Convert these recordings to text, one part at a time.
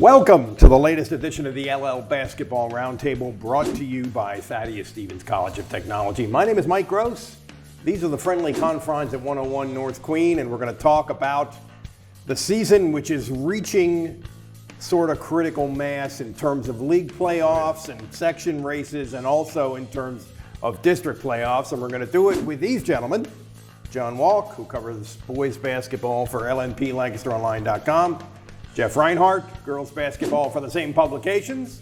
Welcome to the latest edition of the LL Basketball Roundtable, brought to you by Thaddeus Stevens College of Technology. My name is Mike Gross. These are the friendly confines at 101 North Queen, and we're going to talk about the season, which is reaching sort of critical mass in terms of league playoffs and section races, and also in terms of district playoffs. And we're going to do it with these gentlemen. John Walk, who covers boys basketball for LNP, LancasterOnline.com. Jeff Reinhardt, girls basketball for the same publications.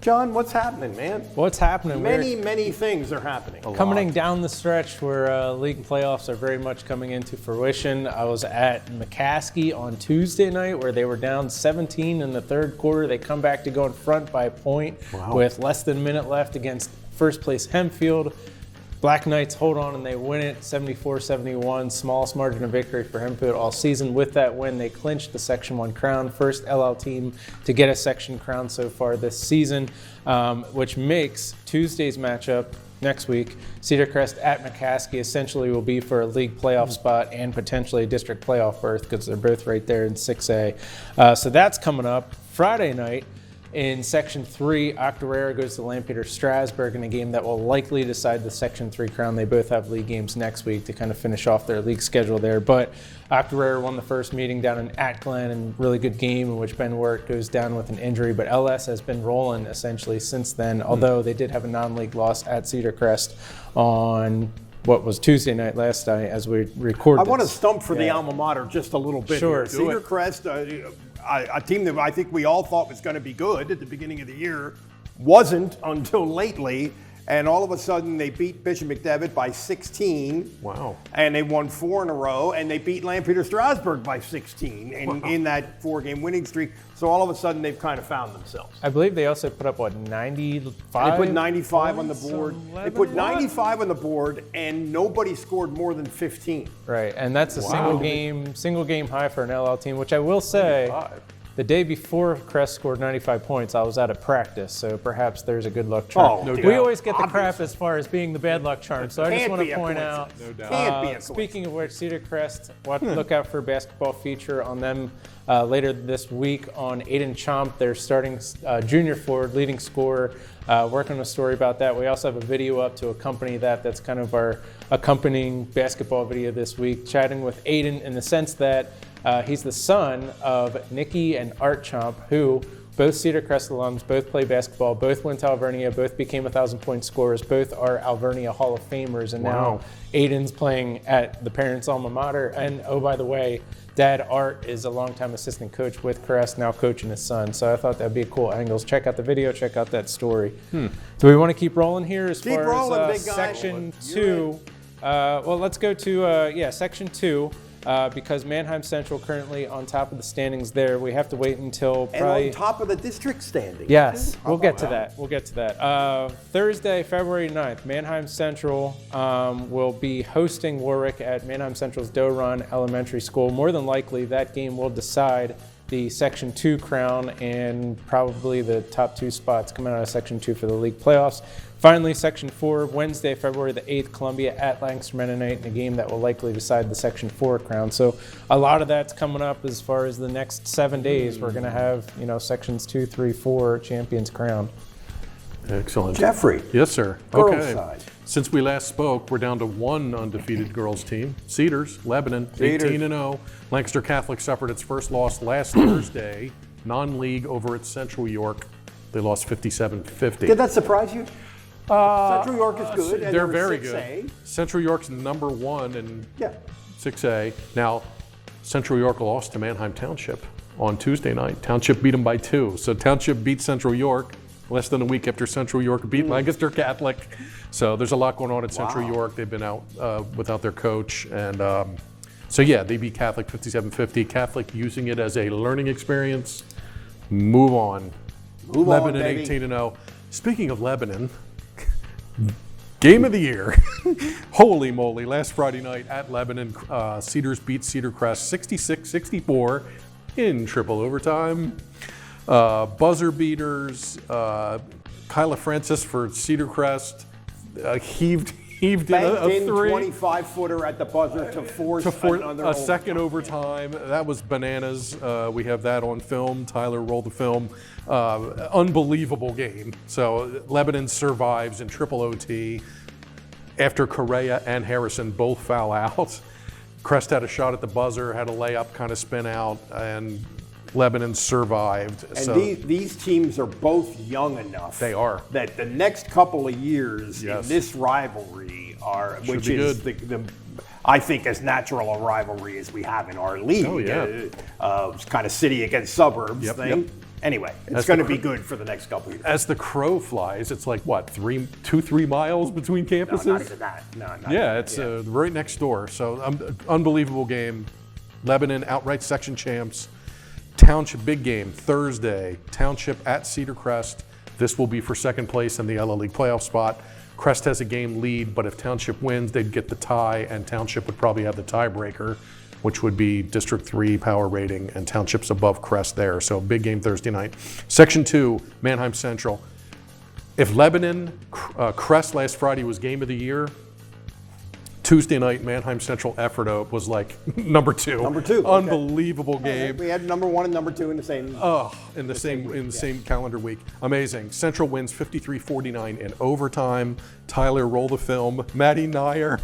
John, what's happening, man? What's happening? Many things are happening. Coming down the stretch where league playoffs are very much coming into fruition. I was at McCaskey on Tuesday night where they were down 17 in the third quarter. They come back to go in front by a point with less than a minute left against first place Hempfield. Black Knights hold on and they win it 74-71, smallest margin of victory for Hempfield all season. With that win, they clinched the Section 1 crown, first LL team to get a section crown so far this season, which makes Tuesday's matchup next week, Cedar Crest at McCaskey, essentially will be for a league playoff spot and potentially a district playoff berth because they're both right there in 6A. So that's coming up Friday night. In Section 3, Octorara goes to Lampeter Strasburg in a game that will likely decide the Section 3 crown. They both have league games next week to kind of finish off their league schedule there. But Octorara won the first meeting down in Atglen, and really good game in which Ben Wirt goes down with an injury. But LS has been rolling essentially since then, although they did have a non-league loss at Cedar Crest on what was Tuesday night last night as we recorded. I want to stump for the alma mater just a little bit. Sure, Cedar Crest, a team that I think we all thought was going to be good at the beginning of the year, wasn't until lately, and all of a sudden they beat Bishop McDevitt by 16. Wow. And they won 4 in a row, and they beat Lampeter Strasburg by 16 in that 4-game winning streak. So all of a sudden they've kind of found themselves. I believe they also put up, 95? They put 95 on the board. They put 95 on the board, and nobody scored more than 15. Right, and that's a single game high for an LL team, which I will say, 95. The day before Crest scored 95 points, I was out at practice, so perhaps there's a good luck charm. We always get the crap as far as being the bad luck charm, so I just want to point out, speaking of which, Cedar Crest, look out for a basketball feature on them later this week on Aiden Chomp, their starting junior forward, leading scorer, working on a story about that. We also have a video up to accompany that. That's kind of our accompanying basketball video this week, chatting with Aiden in the sense that he's the son of Nikki and Art Chomp, who both Cedar Crest alums, both play basketball, both went to Alvernia, both became 1,000-point scorers, both are Alvernia Hall of Famers, and now Aiden's playing at the parents' alma mater. And oh, by the way, Dad Art is a longtime assistant coach with Crest, now coaching his son. So I thought that'd be a cool angle. Check out the video, check out that story. Do we want to keep rolling here as far as Section 2? Well, let's go to Section 2. Because Manheim Central currently on top of the standings there. We have to wait until probably... And on top of the district standings. Yes, we'll get to that. Thursday, February 9th, Manheim Central will be hosting Warwick at Manheim Central's Doe Run Elementary School. More than likely, that game will decide the Section 2 crown and probably the top 2 spots coming out of Section 2 for the league playoffs. Finally, Section 4, Wednesday, February the 8th, Columbia at Lancaster Mennonite in a game that will likely decide the Section 4 crown. So a lot of that's coming up as far as the next 7 days. We're going to have, Sections 2, 3, 4 champions crowned. Excellent. Jeffrey. Yes, sir. Girls side. Since we last spoke, we're down to one undefeated girls team. Cedars, Lebanon, 18-0. Lancaster Catholic suffered its first loss last Thursday, non-league over at Central York. They lost 57-50. Did that surprise you? Central York is good. They're very good. Central York's number 1 in 6A. Now, Central York lost to Manheim Township on Tuesday night. Township beat them by 2. So Township beat Central York less than a week after Central York beat Lancaster Catholic. So there's a lot going on at Central York. They've been out without their coach. And they beat Catholic 57-50. Catholic using it as a learning experience. Move on. Lebanon 18-0. Speaking of Lebanon, game of the year. Holy moly. Last Friday night at Lebanon, Cedars beat Cedar Crest 66-64 in triple overtime. Buzzer beaters. Kyla Francis for Cedar Crest heaved heaved in a in three. 25-footer at the buzzer to force another a second overtime. That was bananas. We have that on film. Tyler rolled the film. Unbelievable game. So Lebanon survives in triple OT after Correa and Harrison both foul out. Crest had a shot at the buzzer, had a layup kind of spin out, and Lebanon survived. And these teams are both young enough. They are. That the next couple of years in this rivalry which is the I think as natural a rivalry as we have in our league. Oh, yeah. It's kind of city against suburbs thing. Yep. Anyway, it's going to be good for the next couple of years. As the crow flies, it's like, what, 3 miles between campuses? No, not even that. No, not it's right next door. So, unbelievable game. Lebanon outright section champs. Township big game Thursday. Township at Cedar Crest. This will be for second place in the LL League playoff spot. Crest has a game lead, but if Township wins, they'd get the tie, and Township would probably have the tiebreaker, which would be District 3 power rating, and Township's above Crest there. So big game Thursday night. Section 2, Manheim Central. If Lebanon, Crest last Friday was game of the year, Tuesday night, Manheim Central Ephrata was like number 2. Number 2. Unbelievable game. We had number 1 and number 2 in the same. In the same calendar week. Amazing. Central wins 53-49 in overtime. Tyler, roll the film. Matty Nyer,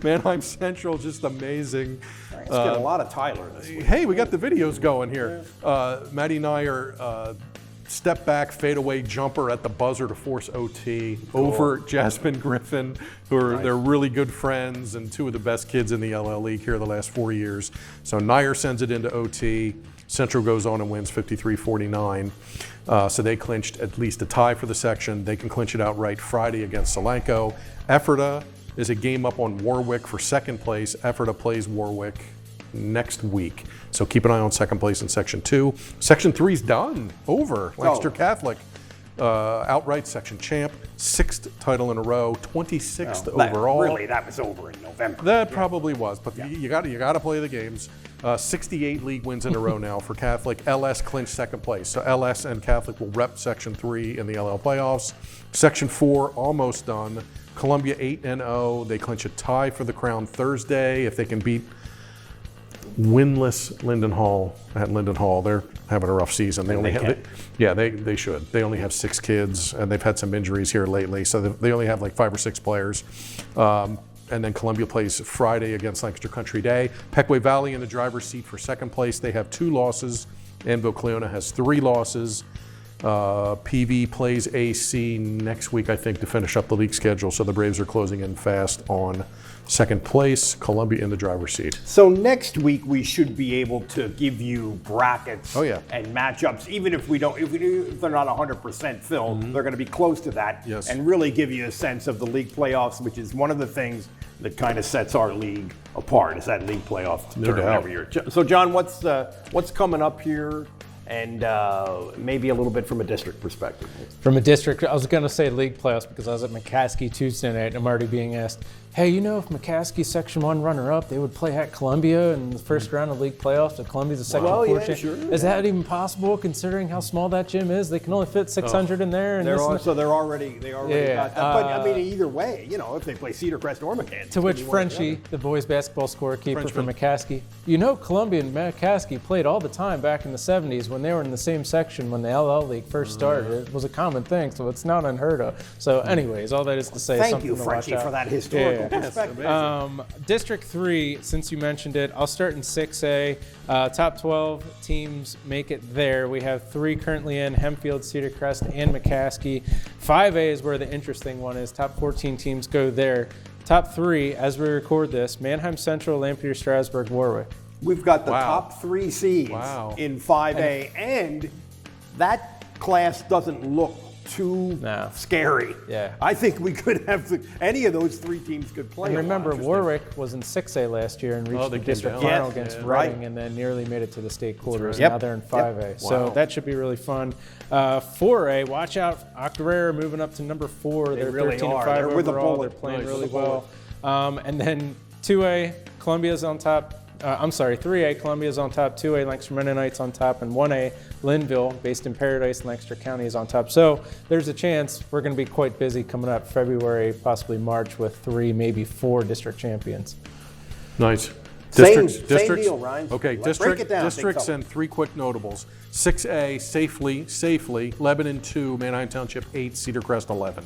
Manheim Central, just amazing. Let's get a lot of Tyler this week. Hey, we got the videos going here. Matty Nyer, step back, fadeaway jumper at the buzzer to force OT over Jasmine Griffin, they're really good friends and two of the best kids in the LL League here the last 4 years. So Nyer sends it into OT. Central goes on and wins 53-49. So they clinched at least a tie for the section. They can clinch it outright Friday against Solanco. Ephrata is a game up on Warwick for second place. Ephrata plays Warwick next week. So keep an eye on second place in Section 2. Section 3 is done. Over. Lancaster Catholic, outright section champ, 6th title in a row, 26th overall. Really, that was over in November. That probably was, but you got to play the games. 68 league wins in a row now for Catholic. LS clinched second place. So LS and Catholic will rep Section 3 in the LL playoffs. Section 4 almost done. Columbia 8-0. They clinch a tie for the crown Thursday if they can beat winless Lindenhall at Lindenhall. They're having a rough season. They only they should. They only have 6 kids, and they've had some injuries here lately, so they only have like 5 or 6 players. And then Columbia plays Friday against Lancaster Country Day. Pequay Valley in the driver's seat for second place. They have 2 losses. Anvil Cleona has 3 losses. PV plays AC next week, I think, to finish up the league schedule. So the Braves are closing in fast on second place. Columbia in the driver's seat. So next week we should be able to give you brackets and matchups, even if if they're not 100% filled, they're going to be close to that, and really give you a sense of the league playoffs, which is one of the things that kind of sets our league apart. Is that league playoff tournament every year? So John, what's coming up here? And maybe a little bit from a district perspective. From a district, I was going to say league playoffs because I was at McCaskey Tuesday night and I'm already being asked, hey, you know, if McCaskey's Section 1 runner-up, they would play at Columbia in the first round of league playoffs, and Columbia's a Section 4 champ. Sure, is that even possible considering how small that gym is? They can only fit 600 in there. And so they already got that. But I mean, either way, you know, if they play Cedar Crest or McCaskey. To which Frenchie, the boys basketball scorekeeper for McCaskey, you know, Columbia and McCaskey played all the time back in the 70s when they were in the same section when the LL League first started. It was a common thing, so it's not unheard of. So anyways, all that is to say, thank you, Frenchie, for that historical perspective. District 3, since you mentioned it, I'll start in 6A. Top 12 teams make it there. We have 3 currently in, Hempfield, Cedar Crest, and McCaskey. 5A is where the interesting one is. Top 14 teams go there. Top 3, as we record this, Manheim Central, Lampeter, Strasburg, Warwick. We've got the top 3 seeds in 5A, and that class doesn't look too scary. Yeah. I think we could have any of those 3 teams could play. And remember, Warwick was in 6A last year and reached the district final against Reading and then nearly made it to the state quarters. Now they're in 5A. So that should be really fun. 4A, watch out. Octorara moving up to number 4. They're really 13-5 overall. They're playing really well. And then 2A, Columbia's on top. 3A, Columbia's on top, 2A, Lancaster Mennonites on top, and 1A, Linville, based in Paradise, Lancaster County, is on top. So there's a chance we're going to be quite busy coming up February, possibly March, with 3, maybe 4 district champions. Nice. Same deal, Ryan. Okay, districts and 3 quick notables. 6A, safely, Lebanon 2, Manheim Township 8, Cedar Crest 11.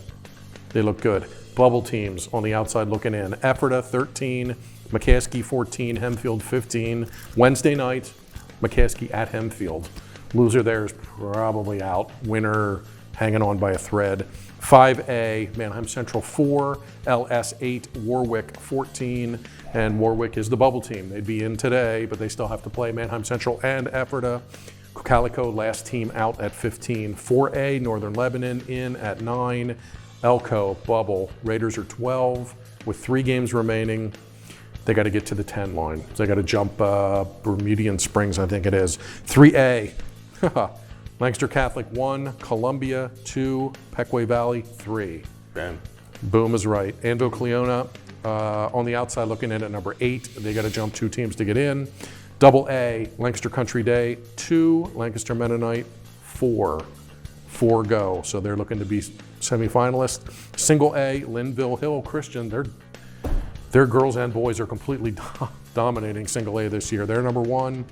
They look good. Bubble teams on the outside looking in. Ephrata 13, McCaskey 14, Hempfield 15. Wednesday night, McCaskey at Hempfield. Loser there is probably out. Winner hanging on by a thread. 5A, Manheim Central 4, LS 8, Warwick 14, and Warwick is the bubble team. They'd be in today, but they still have to play Manheim Central and Ephrata. Calico, last team out at 15. 4A, Northern Lebanon in at 9. Elko, bubble. Raiders are 12 with 3 games remaining. They got to get to the 10 line. So they got to jump Bermudian Springs, I think it is. 3A, Lancaster Catholic 1, Columbia 2, Pequay Valley 3. Ben. Boom is right. Anvil Cleona on the outside looking in at number 8. They got to jump 2 teams to get in. Double A, Lancaster Country Day 2, Lancaster Mennonite 4. 4 go. So they're looking to be semifinalists. Single A, Linville Hill Christian. Their girls and boys are completely dominating Single A this year. They're number 1.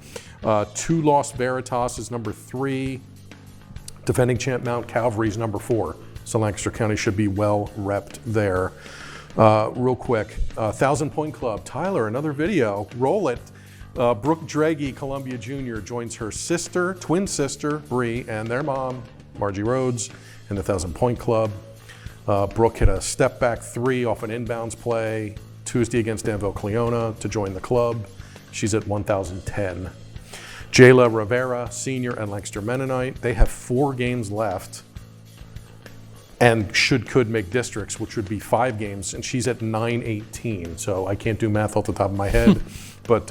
2 Los Veritas is number 3. Defending champ Mount Calvary is number 4. So Lancaster County should be well repped there. Real quick, 1,000 Point Club. Tyler, another video. Roll it. Brooke Draghi, Columbia Junior, joins her sister, twin sister, Bree, and their mom, Margie Rhodes, in the 1,000 Point Club. Brooke hit a step back 3 off an inbounds play Tuesday against Danville Cleona to join the club. She's at 1,010. Jayla Rivera, senior and Lancaster Mennonite. They have 4 games left and could make districts, which would be 5 games, and she's at 918. So I can't do math off the top of my head, but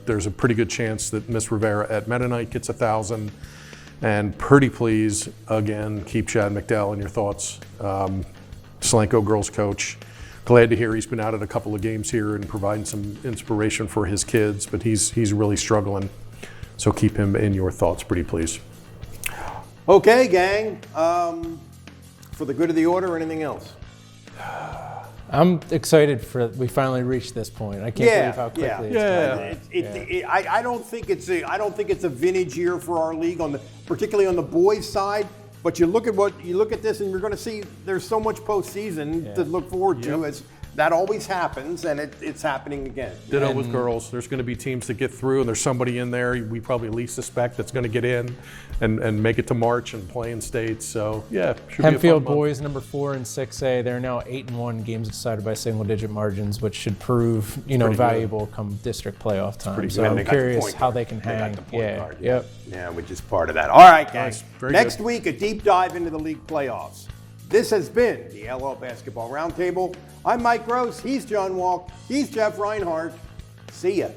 there's a pretty good chance that Miss Rivera at Mennonite gets 1,000. And pretty please, again, keep Chad McDowell in your thoughts. Slanko girls coach. Glad to hear he's been out at a couple of games here and providing some inspiration for his kids, but he's really struggling. So keep him in your thoughts, pretty please. Okay, gang. For the good of the order, anything else? I'm excited we finally reached this point. I can't believe how quickly it's gone. I don't think it's a vintage year for our league particularly on the boys' side. But you look at this, and you're going to see there's so much postseason to look forward to. As that always happens, and it's happening again. Ditto with girls. There's going to be teams that get through, and there's somebody in there we probably least suspect that's going to get in and make it to March and play in states. So, yeah, should Hempfield be a fun boys, number 4 in 6A. They're now 8-1, games decided by single-digit margins, which should prove valuable come district playoff time. So I'm curious how they can hang. Yeah, which is part of that. All right, guys. Nice. Next week, a deep dive into the league playoffs. This has been the LL Basketball Roundtable. I'm Mike Gross. He's John Walk. He's Jeff Reinhardt. See ya.